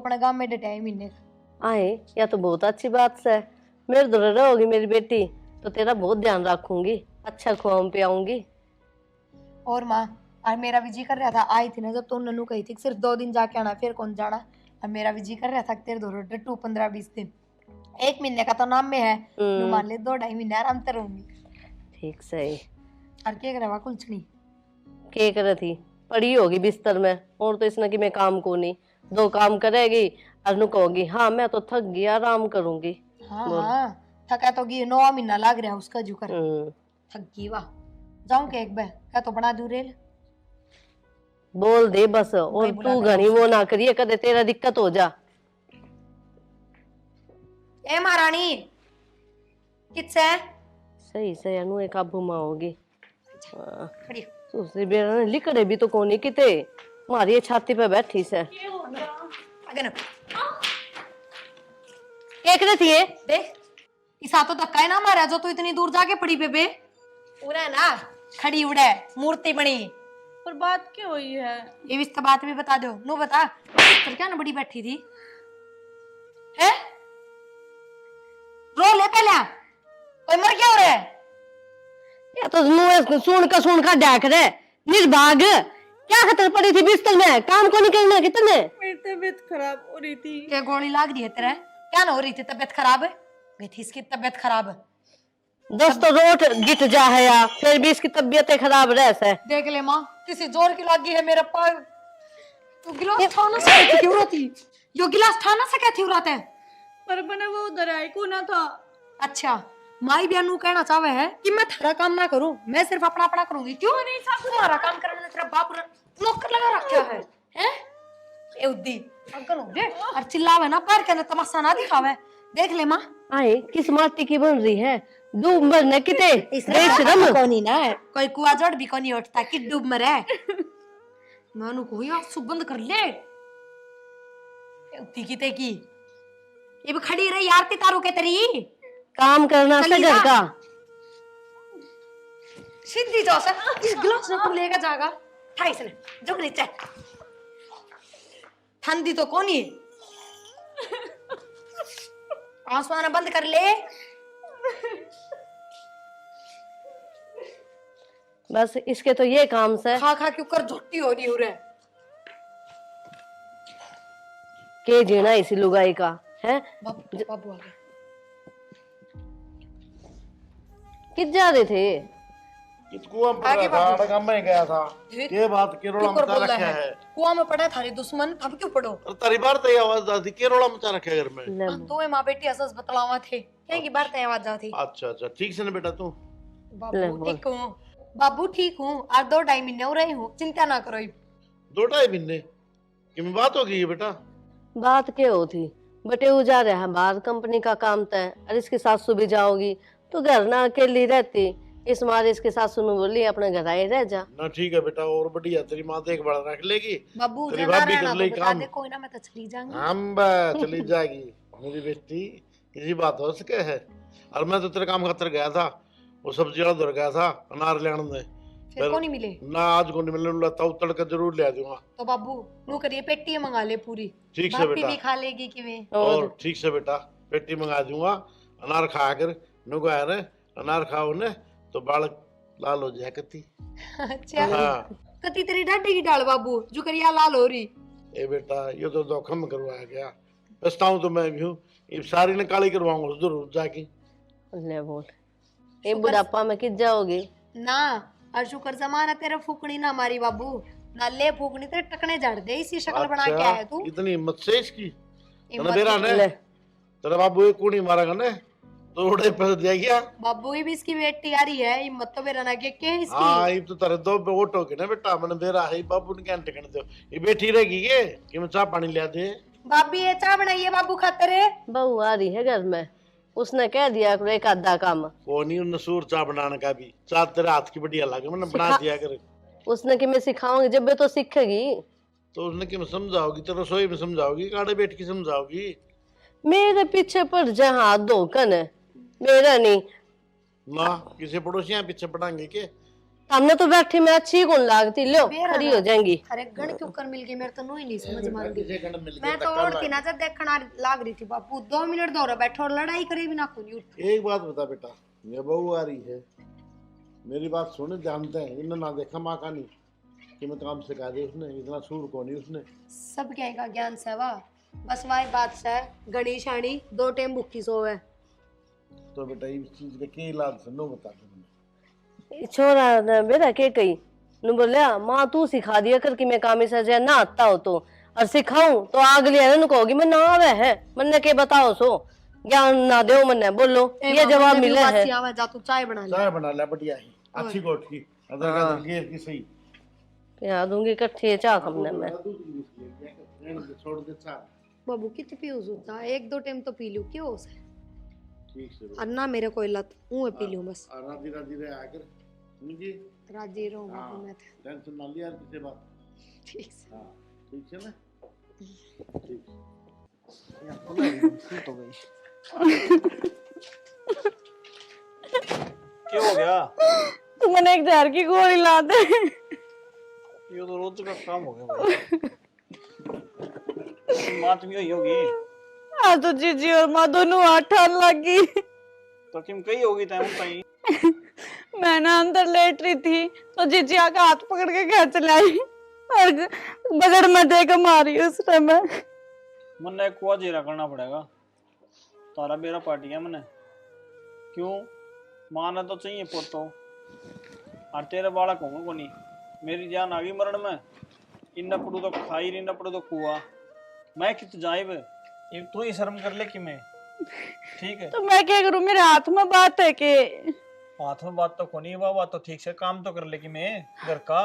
अपने गांव में डटे महीने आए, या तो बहुत अच्छी बात है। मेरे दूर रहोगी मेरी बेटी तो तेरा बहुत ध्यान रखूंगी, अच्छा खुआऊं पियाऊंगी। और माँ, और मेरा भी जी कर रहा था, आई थी ना जब तो ननू कही थी कि सिर्फ 2 दिन जाके आना, फिर कौन जाना। और मेरा भी जी कर रहा था कि तेरे दो डट्टू 15-20 दिन, 1 महीने का तो नाम में है, नू मान ले 2-2.5 महीने आराम से रहूंगी। ठीक सही। और क्या करे वहाँ कुलछनी के कर थी पड़ी होगी बिस्तर में, और तो इसने कि मैं काम को नहीं, 2 काम करेगी और नु कहोगी हाँ मैं तो थक गई आराम करूंगी। हाँ बोल। हाँ, थका तो गी 9 महीना लाग रहा उसका जू कर, थक गई वाह। जाऊं क्या एक बार, क्या तो बना दूं रेल। बोल दे बस, और वही बुला तू कर घनी वो ना करिए कदे तेरा दिक्कत हो जा। ए महारानी किससे सही सही अनु एक काबू में होगी। खड़ी हो। दूसरी बेरा ने लिकड़े भी तो कोनी किते, मारी ये छाती पे बैठी से। आगे ना एक ने थी देख, इसा तो धक्का है ना मारा जो तू इतनी दूर जाके पड़ी बेबे, पूरा ना खड़ी उड़े मूर्ति बनी। पर बात क्या हुई है? ये भी इसका बात भी बता दो, नो बता फिर क्या ना बड़ी बैठी थी है, रो ले पहले, कोई मर क्या हो रहा है। या तो मुंह सुन का डाक रे निर्भाग, क्या खतर पड़ी थी बिस्तर में, काम को नहीं करना कितने। मेरी तबीयत खराब हो रही थी। क्या गोली लाग रही है तेरे, क्या ना हो रही थी तबीयत खराब है, गई थी इसकी तबीयत खराब है। 10 तो रोट गिट जा है या फिर भी इसकी तबीयत खराब रह से। देख ले माँ, किसी जोर की लागी है मेरे पास, तो गिलास ठाना से क्यों रोती, यो गिलास ठाना से क्या थी उराते। पर बने वो उधर आई को ना था। अच्छा, माई बयानू कहना चाहे है कि मैं थारा काम ना करूं, मैं सिर्फ अपना अपना करूंगी। क्यों नहीं साहब, तुम्हारा काम करने में तेरा बाप नौकर लगा रखा है हैं। ए उद्दी अगन हो गए और चिल्लावे ना, पर कहने तमाशा ना दिखावे। देख ले माँ, आए किस माटी की बन रही है, डूब मरने किते बेशरम कोनी ना, कोई कुआ जड़ भी कोनी उठता कि डूब मरे। मानू को यार सुबंध कर ले उद्दी किते की, ये भी खड़ी रही आरती तारू के तेरी, काम करना से घर का। सीधी जो सा इस गिलास में लेगा जाएगा ठाई से झुक नीचे, ठंडी तो कोनी, आंसू बंद कर ले। बस इसके तो ये काम से खा खा के ऊपर झोटी हो रही हो रे, के जीना इसी लुगाई का है। बाबू बाबू आ गया। किस जा रहे थे, कुआं में पड़ा था, अड़गम में गया था। ये बात केरोला मचा रखा है। कुआं में पड़ा थारे दुश्मन, अब क्यों पड़ो। और तारी बार तो ये आवाज आती, केरोला मचा रखा है घर में। तो माँ बेटी असस बतलावा थे क्या की बार आवाज आती। अच्छा अच्छा, ठीक से ना बेटा तू। बाबू ठीक हूँ, बाबू ठीक हूँ, और 2-2.5 महीने हो रहे हूँ, चिंता ना करो। 2-2.5 महीने कि में बात हो गई है बेटा। बात क्या होती, बटे वो जा रहा है बाहर कंपनी का काम तय, और इसकी सासू भी जाओगी तो घर ना अकेली रहती, इस मारे इसके सासू ने बोली अपने घर आए रह जा। ना ठीक है बेटा, और बढ़िया, तेरी माँ देखभाल रख लेगी। बाबू तेरी रहना भाभी रहना कर तो ले बता काम। दे, कोई ना मैं तो चली जाऊंगी। हम चली जाएगी मेरी बेटी, इसी बात हो सके है। और मैं तो तेरे काम खातर गया था, वो सब्जी वाला उधर गया था अनार ले आने, फिर को नहीं मिले ना आज को नहीं मिलने, तब तड़का जरूर ले आ दूंगा। तो बाबू नू करिए पेटी मंगा ले पूरी, ठीक से भाभी बेटा। भी खा लेगी कि वे। और ठीक से बेटा, पेटी मंगा दूंगा, अनार खा कर नुको है ना, अनार खाओ ने तो बालक लाल हो जाए कती। अच्छा हाँ कती तेरी डाडी की डाल बाबू जो करिया लाल हो रही। ए बेटा, ये तो जोखम में करवाया गया, पछताऊं तो मैं भी हूँ, ये सारी ने काली करवाऊंगा जरूर जाके। ले बोल, ये बुढ़ापा में किस जाओगी ना, और शुक्र जमाना तेरा फूकनी ना मारी बाबू, ना ले फूकनी तेरे टकने जड़ दे, इसी शक्ल बना के आया तू। इतनी हिम्मत से इसकी। हिम्मत तेरा ने ले। तेरा बाबू एक कूड़ी मारेगा ने तो उड़े पैसे दिया गया। बाबू ही भी इसकी बेटी आ रही है, हिम्मत तो मेरा ना के इसकी। हाँ ये तो तेरे 2 वोट हो गए ना बेटा, मैंने बेरा है बाबू ने क्या टिकने दो, ये बैठी रहेगी ये कि मैं चाय पानी ले दे। भाभी ये चाय बनाइए बाबू खातर है। बहू आ रही है घर में, उसने कह दिया करो एक आधा काम, वो नहीं नसूर चाय बनाने का भी, चाय तेरे हाथ की बढ़िया लगे, मैंने बना दिया कर। उसने कि मैं सिखाऊंगी जब भी तो सीखेगी। तो उसने कि मैं समझाओगी, तो रसोई में समझाओगी, काड़े बैठ के समझाओगी। मेरे पीछे पड़ जा हाथ धोकन, मेरा नहीं। ना किसी पड़ोसियां पीछे पड़ाएंगे के, हमने तो बैठी मैं अच्छी कौन लागती, लो मेरा खड़ी ना- हो जाएंगी। अरे गण क्यों कर मिल गई, मेरे तो ही नहीं समझ में आती। किसी गण मिल गया मैं तो धक्का और थी ना, जब देखना लाग रही थी बापू 2 मिनट दौरा बैठो और लड़ाई करे भी ना कोई उठ। एक बात बता बेटा, ये बहू आ रही है, मेरी बात सुन, जानते हैं इन्हें ना देखा माँ का नहीं कि मैं काम सिखा दी उसने, इतना सूर को नहीं उसने। सब क्या का ज्ञान से वा, बस वही बात से गणेश आनी 2 टाइम भूखी सोवे। तो बेटा इस चीज का क्या इलाज है, नो बता दे मैंने। छोरा ने बेटा के कही नु बोलिया माँ तू सिखा दिया कर कि मैं काम से जे ना आता हो तो, और सिखाऊं तो अगली है कहोगी मैं ना आवे है, मन्ने के बताओ सो ज्ञान ना दो मन्ने बोलो, ये जवाब मिले है। जा तू चाय बना ले। चाय बना ले बढ़िया ही, अच्छी गोट की, अदरक अदरक घेर की सही। पिया दूंगी इकट्ठी चाह हमने मैं। छोड़ दे चाय। बाबू कितने पियो होता, 1-2 टाइम तो पी लूं, क्यों हो से ठीक से अन्ना मेरे को लत मुंह पी लूं बस। राधी राधी रहे आकर मुझे राजी रहूं बाबू मैं तो। टेंशन ना लिया किसी बात। ठीक से। हाँ ठीक है ना, ठीक। क्या हो गया? तू मैंने एक जहर की गोली ला दे। ये तो रोज का काम हो गया भाई। बात नहीं हुई होगी आज तो जीजी और माँ दोनों हाथ ठान लगी। तो किम कही होगी टाइम कहीं। मैं ना अंदर लेट रही थी तो जीजी आके हाथ पकड़ के घर चलाई और बगड़ में देकर मारी उस टाइम। मन एक कुआ जीरा करना पड़ेगा, तारा बेरा पार्टी है मने। क्यों माना तो चाहिए पोतो, और तेरे बालक होंगे को नहीं। मेरी जान आ गई मरण में, इन्ना पड़ू तो खाई इन्ना पड़ू तो कुआ, मैं कित जाइब। एक तू ही शर्म कर ले कि मैं ठीक है। तो मैं क्या करूं, मेरे हाथ में बात है के। हाथ में बात तो कोनी है बाबा, तो ठीक से काम तो कर ले कि मैं घर का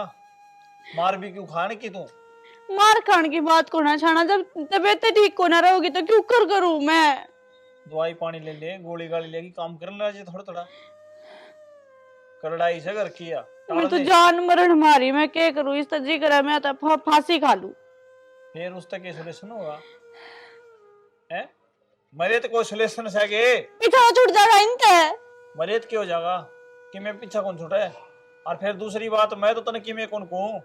मार भी क्यों खाने की तू। मार खान की बात को ना छाना, जब तबीयत ठीक को ना रहोगी तो क्यों कर करूं मैं। दवाई पानी ले ले, गोली गाली लेगी, काम कर ले थोड़ा थोड़ा। करड़ाई से घर किया मैं तो जान मरण मारी, मैं क्या करूं, इस जी करा मैं तो फांसी खा लूं। फिर उस तक सोल्यूशन होगा है। मरेत को सोल्यूशन से आगे पीछा छूट जाएगा इनते। मरेत क्यों हो जाएगा कि मैं पीछा कौन छूटा है। और फिर दूसरी बात, मैं तो तने कि मैं कौन कहूं,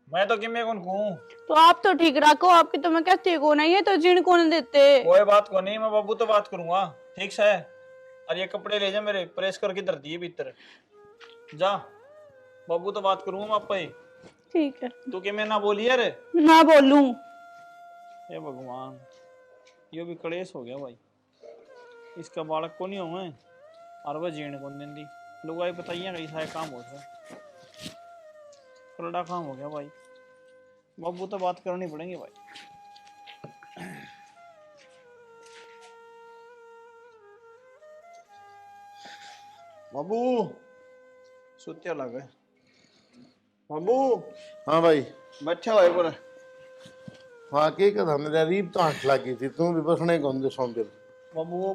मैं तो कि मैं कौन कहूं। तो आप तो ठीक रखो, आपकी तो मैं कहती को नहीं है तो जिन कौन देते। कोई बात को नहीं, मैं बाबू तो बात करूंगा ठीक से। और ये कपड़े ले जा मेरे, प्रेस करके धर दिए भीतर जा। बाबू तो बात करूंगा मैं आपा ही। ठीक है तू कि मैं ना बोली यार। ना बोलूं। हे भगवान, ये भी कलेश हो गया भाई। इसका बालक को नहीं हुए और वह जीण कौन देंदी। लुगाई बताइए कैसा काम हो गया, करड़ा काम हो गया भाई। बाबू तो बात करनी पड़ेगी भाई। बाबू सुत्या लगे। बाबू हाँ भाई। बैठे हुए पर। हाँ के कथा मेरा रीब तो आंख लगी थी, तू भी बसने कौन दे सौंदे। बाबू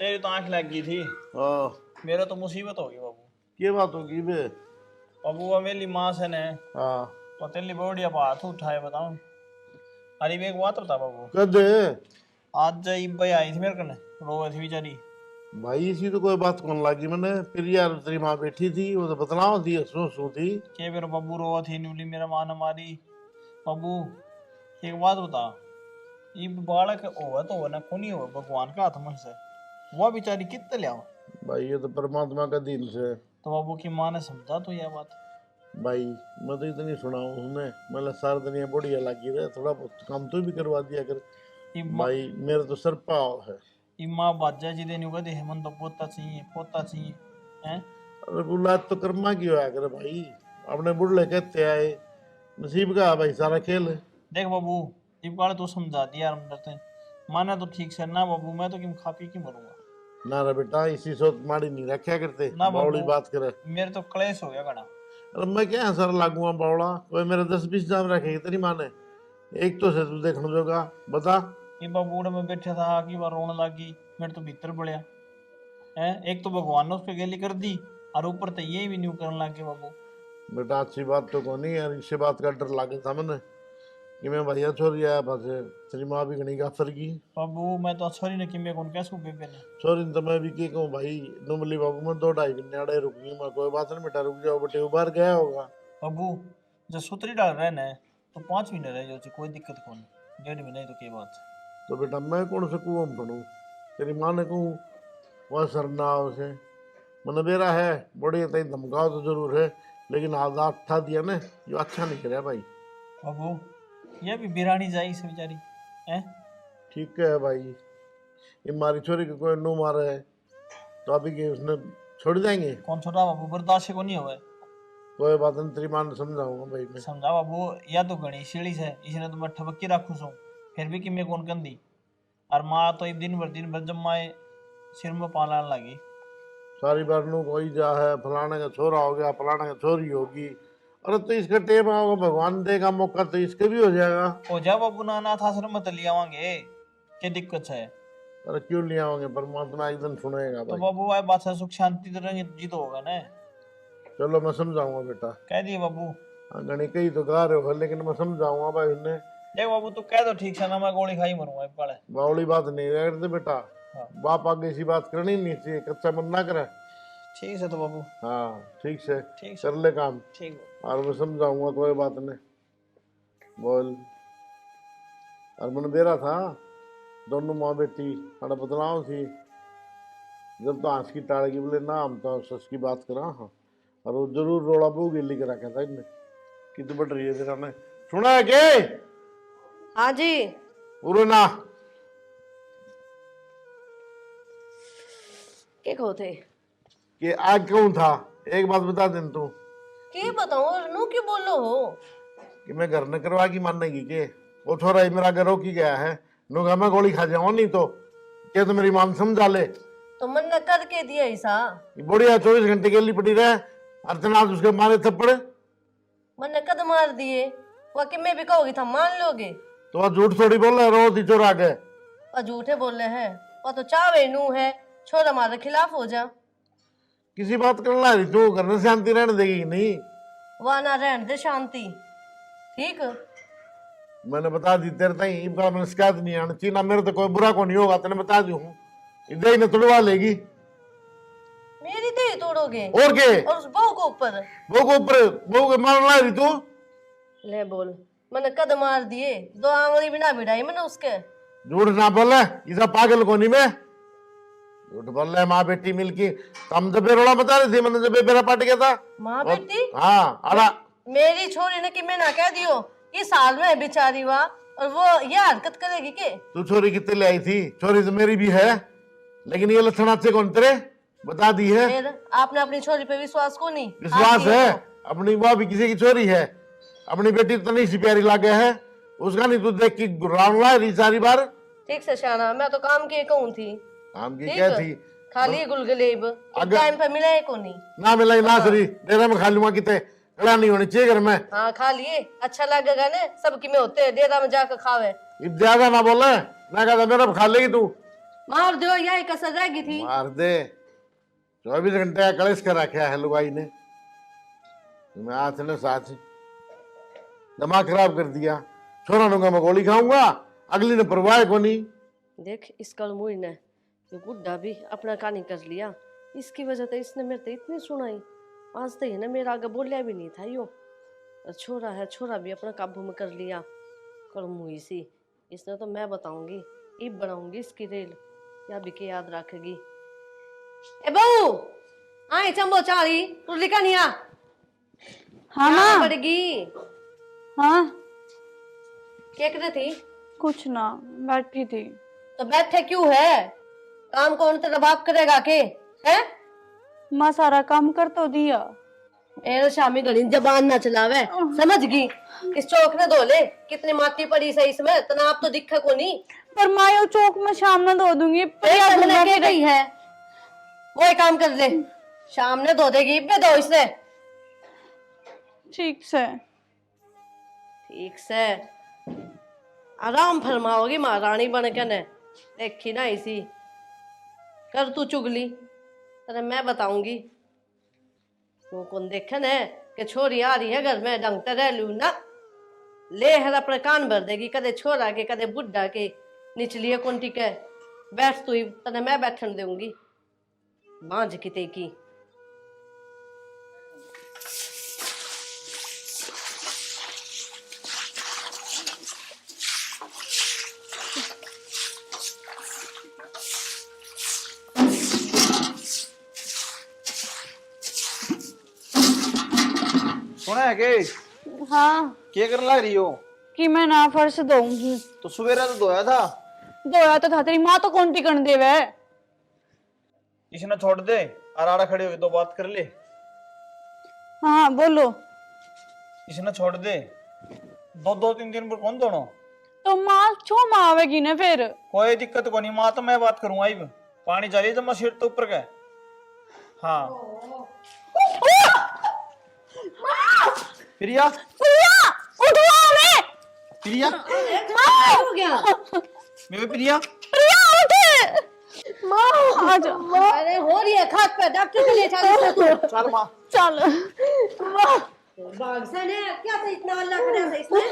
तेरी तो आंख लग गई थी, हाँ मेरा तो मुसीबत हो गई बाबू। ये बात होगी बे। बाबू वो मेरी माँ से ने हाँ तो तेली बढ़िया हाथ उठाए बताऊं। अरे एक बात बता बाबू, कद आज जब भाई आई थी मेरे कने, रोवे थी बेचारी। भाई इसी तो कोई बात कौन लगी मैंने, फिर यार तेरी माँ बैठी थी वो तो बतलाओ थी, सू थी के मेरा बाबू रोवा थी न्यूली मेरा माँ ने मारी। बाबू एक बात बता, ये बालक होगा तो होगा ना कोनी होगा भगवान का हाथ में से, वो बेचारी कितने ले आओ। भाई, ये तो परमात्मा का दिन से। तो बाबू की माँ ने समझा तो यह बात। भाई मैं तो इतनी सुनाऊं उसने, मतलब सारा दिन ये बढ़िया लगी रहे, थोड़ा बहुत काम तो भी करवा दिया कर। भाई मेरा तो सर पाव है। ये माँ बाजा जी देने को दे मन तो पोता चाहिए पोता चाहिए हैं। अरे बुलाद तो कर्मा की होया करे भाई, अपने बुढ़ले कहते आए, नसीब का भाई सारा खेल। देख बाबू ये बात तो समझा दिया यार अंदर से, माना तो ठीक से ना बाबू, मैं तो क्यों खा पी के मरूंगा ना रे बेटा, इसी सोच माड़ी नहीं रखा करते, ना बावड़ी बाबू। बात करे। मेरे तो क्लेश हो गया घना। अरे मैं क्या सर लागूंगा बावड़ा, कोई मेरे 10-20 जाम रखेगी तेरी माँ ने, एक तो से तू देखने जोगा बता। ये बाबूड़ा में बैठा था कि बार रोने लगी, मेरे तो भीतर बढ़िया है। एक तो भगवान ने उस पर गेली कर दी और ऊपर तो ये भी न्यू करने लग गए बाबू। बेटा अच्छी बात तो कौन नहीं यार, इसे बात का डर लगे था मैंने, कि मैं भैया छोरी आया बस तेरी माँ भी घनी गाफर की बाबू मैं तो छोरी ने कि मैं कौन कैसे बेबे ने छोरी ने तो मैं भी की कहूँ भाई नुमली बाबू मैं 2-2.5 घंटे आड़े रुक गई मैं कोई बात नहीं बेटा रुक जाओ बेटे वो बाहर गया होगा बाबू जब सुतरी डाल रहे ना तो 5 महीने रह जाओ कोई दिक्कत कौन 1.5 महीने तो की बात तो बेटा मैं कौन से कुआं में पढ़ूं तेरी माँ ने कहूँ वह सरना उसे मन बेरा है बड़ी तई धमकाओ तो जरूर है लेकिन आजाद था दिया ने ये अच्छा नहीं कराया भाई बाबू ये भी बिरानी जाई से बेचारी हैं ठीक है भाई ये मारी छोरी को कोई नो मारा है तो अभी के उसने छोड़ देंगे कौन छोटा बाबू बर्दाश्त को नहीं होवे कोई बात नहीं तेरी माँ ने समझाऊंगा भाई मैं समझा बाबू या तो घनी सीढ़ी से इसने तो मैं ठबकी रखू सू फिर भी कि मैं कौन कंदी और माँ तो एक दिन भर जब माए सिर में पालन लगी सारी बार नू कोई जा है फलाने का छोरा हो गया फलाने का छोरी होगी अरे तो इसका टेम आओगे भगवान देगा मौका तो इसके भी हो जाएगा ओ जा बाबू ना अनाथ आश्रम में तो ले आवांगे क्या दिक्कत है अरे क्यों ले आओगे परमात्मा एक दिन सुनेगा तो भाई बाबू आए बात है सुख शांति तो रहेंगे जी तो होगा ना चलो मैं समझाऊंगा बेटा कह दिए बाबू गणी कई तो गा रहे हो लेकिन मैं समझाऊंगा भाई उन्हें देख बाबू तू कह दो ठीक से ना मैं गोली खाई मरूंगा एक पड़े बावली बात नहीं करते बेटा हाँ। बाप आगे ऐसी बात करनी नहीं चाहिए कच्चा मन ना करे ठीक है तो बाबू हाँ ठीक से ठीक कर ले काम ठीक और मैं समझाऊंगा कोई बात नहीं बोल और मैंने दे रहा था दोनों माँ बेटी अरे बदलाव थी जब तो हंस की टाड़ की बोले ना हम तो सच की बात करा हाँ और वो जरूर रोड़ा बू गिल्ली करा कहता इनने कितनी बढ़ रही है तेरा ने सुना है के हाँ जी पूरे ना क्या कहो थे कि आग क्यों था एक बात बता दे तू के बताऊं नू क्यों बोलो हो कि मैं घर न करवा की मानेगी के वो छोरा ही मेरा घर की गया है नुगा मैं गोली खा जाऊं नहीं तो क्या तो मेरी मां समझा ले तो मन ने करके दिया ऐसा ये बढ़िया 24 घंटे के लिए पड़ी रहे अर्चना उसके मारे थप्पड़ मन ने कद मार दिए वो कि मैं भी कहोगी था मान लोगे तो वह झूठ थोड़ी बोल रहे रोज ही चोरा के और झूठे बोल रहे हैं वो तो चावे नू है छोरा हमारे खिलाफ हो जा किसी बात करना है तू घर में शांति रहने देगी कि नहीं वह ना रहने दे शांति ठीक मैंने बता दी तेरे ताई इनका मैंने शिकायत नहीं आनी चाहिए ना मेरे तो कोई बुरा को नहीं होगा तेने बता दी हूँ इधर ही न तुड़वा लेगी मेरी तो ही तोड़ोगे और के और उस बहू को ऊपर बहू के मारना है तू ले बोल मैंने कद मार दिए 2 आंगली भी ना भिड़ाई मैंने उसके झूठ ना बोले इधर पागल को नहीं मैं झूठ बोल रहे माँ बेटी मिलके हम जब बेरोड़ा बता रहे थे मैंने जब बेरा पाट गया था माँ बेटी हाँ अड़ा मेरी छोरी ने कि मैं ना कह दियो ये साल में है बेचारी वहाँ और वो ये हरकत करेगी के तू छोरी कितने ले आई थी छोरी तो मेरी भी है लेकिन ये लक्षण अच्छे कौन तेरे बता दी है फिर आपने अपनी छोरी पे विश्वास को नहीं विश्वास आपकी है तो। अपनी वो भी किसी की चोरी है अपनी बेटी तो नहीं सी प्यारी लागे है उसका नहीं तू देख की रावला रही सारी बार ठीक से शाना मैं तो काम की कहूँ थी काम की ठीक क्या है। थी खाली गुलगुलेब अगर- टाइम पे मिला है को नहीं ना मिलाई ना सरी डेरा में खा लूंगा कितने कड़ा नहीं होनी चाहिए घर में हाँ खा लिए अच्छा लगेगा ना सबकी में होते डेरा में जाकर खावे अब ज्यादा ना बोले ना कहता मेरा खा लेगी तू मार दो यही कसर रहेगी थी मार दे 24 घंटे का कलेश कर रखा है लुगाई ने मैं आज ने साथ ही दिमाग खराब कर दिया छोरा दूंगा मैं गोली खाऊंगा अगली ने परवाह को नहीं देख इस कल मुई ने ये बुढ़ा भी अपना कहानी कर लिया इसकी वजह से इसने मेरे तो इतनी सुनाई आज तो ना मेरा आगे बोलिया भी नहीं था यो और छोरा है छोरा भी अपना काबू में कर लिया कल मुई सी इसने तो मैं बताऊंगी ईब बनाऊंगी इसकी रेल या भी के याद रखेगी ए बहू आई चंबो चारी तू लिखा नहीं आ हाँ क्या माँ पड़ेगी हाँ क्या करे थी कुछ ना बैठी थी तो बैठे क्यों है काम कौन तेरा बाप करेगा के है माँ सारा काम कर तो दिया ए शामी घड़ी जबान ना चलावे समझ गई इस चौक ने धो ले कितनी माटी पड़ी सही इसमें तनाव तो दिखा को नहीं पर माँ यो चौक में शाम ना धो दूंगी पर यार करने धुलना के फिर- गई है वो एक काम कर ले शाम ने धो देगी इब्बे धो इसे ठीक से ठीक से आराम फरमाओगी महारानी बन के ने देखी ना इसी कर तू चुगली अरे मैं बताऊंगी वो कौन देखे ने कि छोरी आ रही है घर में ढंग से रह लू ना ले हर अपने कान भर देगी, कदे छोरा के कदे बुढ़ा के। निचलिए कौन टिके, बैठ तू ही, तने मैं बैठन दूंगी बांझ किते की। सुना है के हाँ क्या कर लग रही हो? कि मैं ना फर्श दूंगी। तो सवेरा तो धोया था। धोया तो था, तेरी माँ तो कौन टिकन देवे। इसने छोड़ दे, आराड़ा खड़े होके तो बात कर ले। हाँ बोलो। इसने छोड़ दे, दो दो तीन दिन पर कौन दोनों? तो माँ छो माँ आवेगी ना फिर। कोई दिक्कत को नहीं, माँ तो मैं बात करूंगा। अब पानी चाहिए जब मैं सिर तो ऊपर का। हाँ प्रिया, उठवा मैं। प्रिया, हो गया? मेरे प्रिया, प्रिया उठ। माँ आ जा। अरे हो रही है खाट पे, डॉक्टर के लिए चल। चल माँ। चल। बागसन है क्या था, इतना अल्लाह खड़ा था इसमें।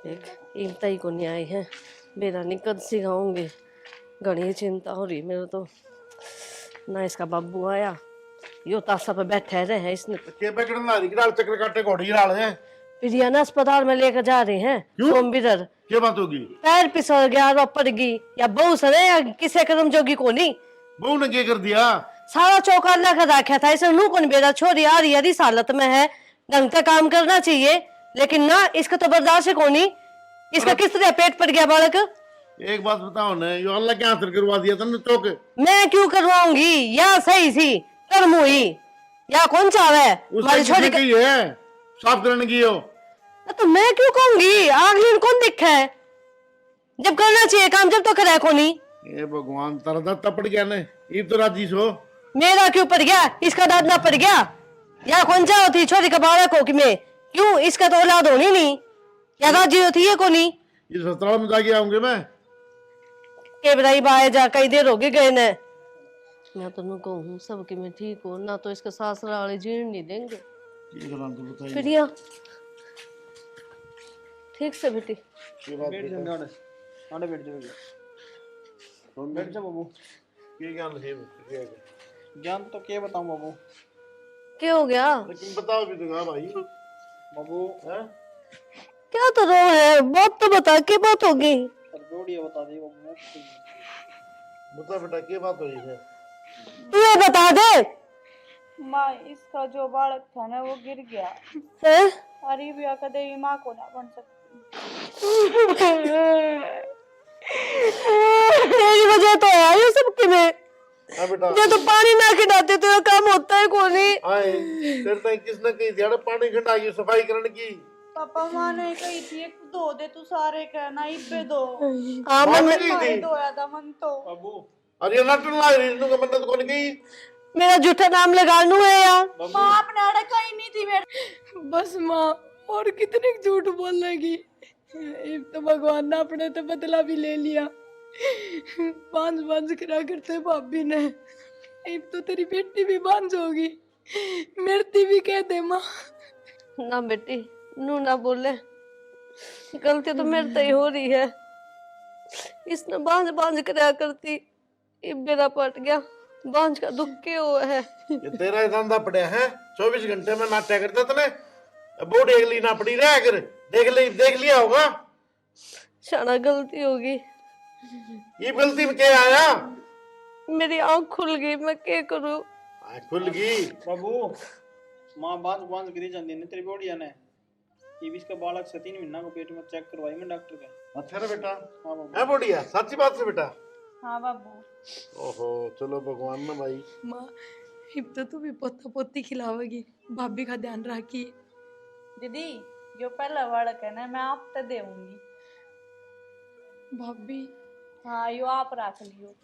एक इल्ता ही को नहीं आई है, मेरा निकट सिखाऊंगी। घनी चिंता हो रही मेरे तो। ना इसका बाबू आया, यो तासा पे बैठे रहे हैं इसने। के पकड़न ला रही कि डाल चक्कर काटे घोड़ी डाल है। प्रिया ना अस्पताल में लेकर जा रहे हैं। सोमबिरर क्या बात होगी? पैर फिसल गया, रो पड़ गई, या बहू सने या किसे करम जोगी को नहीं। बहू ने क्या कर दिया? सारा चौका लगा रखा था इसे। नू कौन बेरा छोरी आ रही है, इस हालत में है, ढंग का काम करना चाहिए, लेकिन ना इसका तो बर्दाश्त को नहीं। इसका किस तरह पेट पड़ गया बालक। एक बात बताओ ना, यो अल्लाह के हाथ करवा दिया था ना चौक। मैं क्यों करवाऊंगी, या सही सी कर्म हुई, या कौन चाहे हमारी छोरी की है साफ करने की हो। तो मैं क्यों कहूंगी, आगली कौन दिखा है, जब करना चाहिए काम जब तो करे को नहीं। ये भगवान तारा दाद तपड़ गया ने, ये तो राजी सो। मेरा क्यों पड़ गया, इसका दाद ना पड़ गया, या कौन सा होती छोरी का बालक हो कि मैं क्यों, इसका तो औलाद होनी नहीं, या राजी होती है को नहीं। इस अस्पताल में जाके आऊंगे मैं। के बराई बाए जा कई देर हो गई गए ने। मैं तो नु कहूँ सब कि मैं ठीक हूँ ना, तो इसके सासरा वाले जीण नहीं देंगे। ये गलां तो बताइए। प्रिया ठीक से बेटी। ये बात बैठ बता। जा, आड़े बैठ जा, बैठ जा बाबू। ये ज्ञान है ज्ञान तो क्या बताऊं बाबू। क्या हो गया, लेकिन बताओ भी दूंगा भाई। बाबू हैं? क्या तो रो है, बात तो बता, क्या बात होगी। बढ़िया बता दी बाबू। बता बेटा क्या बात हुई है? तू ये बता दे। माँ इसका जो बालक था ना वो गिर गया। हैं? अरे भी कदे माँ को ना बन सकती। तेरी वजह तो है ये सब कि मैं हाँ बेटा। जो तो पानी ना खिलाते तो ये काम होता है कौन नहीं। आए तेरे ताई किसने कही थी पानी खंडाई सफाई करने की? पापा माँ ने कही थी एक धो दे तू सारे कहना इब्बे दो। हाँ बात मैं नहीं थी। धोया था मन तो। बाबू अरे नटन ला रही इनको मन्नत कौन की? मेरा झूठा नाम लगा लूं है यार। माँ अपने आड़े कहीं नहीं थी मेरे। बस माँ, और कितने झूठ बोलेगी। एक तो भगवान ने अपने तो बदला भी ले लिया, बांझ बांझ करा करते भाभी ने। एक तो तेरी बेटी भी बांझ होगी, मरती भी कह दे माँ। ना बेटी नू ना बोले, गलती तो मेरे से ही हो रही है। इसने बांझ बांझ करा करती, ये बेरा पट गया। बांझ का दुख क्यों हुआ है। ये तेरा ही धंधा पड़े है 24 घंटे में नाट्य करते तने। वो देख ली ना पड़ी रह कर देख लिया होगा। शाना गलती होगी, ये गलती में क्या आया? मेरी आंख खुल गई, मैं क्या करूं। खुल गई। बाबू माँ बांझ बांझ गिरी जाती ने तेरी बढ़िया ने। ये भी इसका बालक से 3 महीना को पेट में चेक करवाई मैं डॉक्टर का। अच्छा रे बेटा। हाँ बाबू। है बढ़िया सच्ची बात से बेटा। हाँ बाबू। ओहो चलो भगवान ना भाई। माँ अब तो तू भी पोता पोती खिलावेगी, भाभी का ध्यान रखी। दीदी जो पहला बालक है ना मैं आप तो देऊंगी। भाभी हाँ यो आप रख लियो।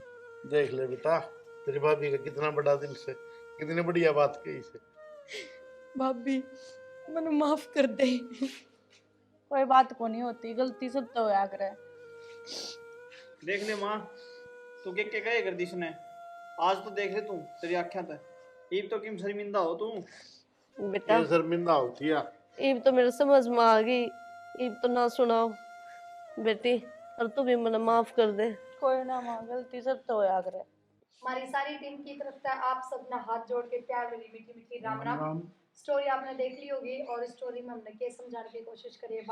देख ले बेटा तेरी भाभी का कितना बड़ा दिल से कितनी बढ़िया बात कही से। भाभी मैंने माफ कर दे। कोई बात को नहीं होती, गलती सब तो होया करे। देख ले माँ, तू के कहे कर दी इसने। आज तो देख ले तू, तेरी आँखें तक ईब तो किम शर्मिंदा हो तू। बेटा ये शर्मिंदा होती है। ये तो मेरे समझ में आ गई, इब तो ना सुनाओ बेटी, और तू भी मने माफ कर दे। कोई ना माँ, गलती सब तो होया करे। हमारी सारी टीम की तरफ से आप सब ना हाथ जोड़ के प्यार भरी मीठी मीठी राम राम राम। राम। स्टोरी आपने देख ली होगी और इस स्टोरी में हमने क्या समझाने की कोशिश करी है।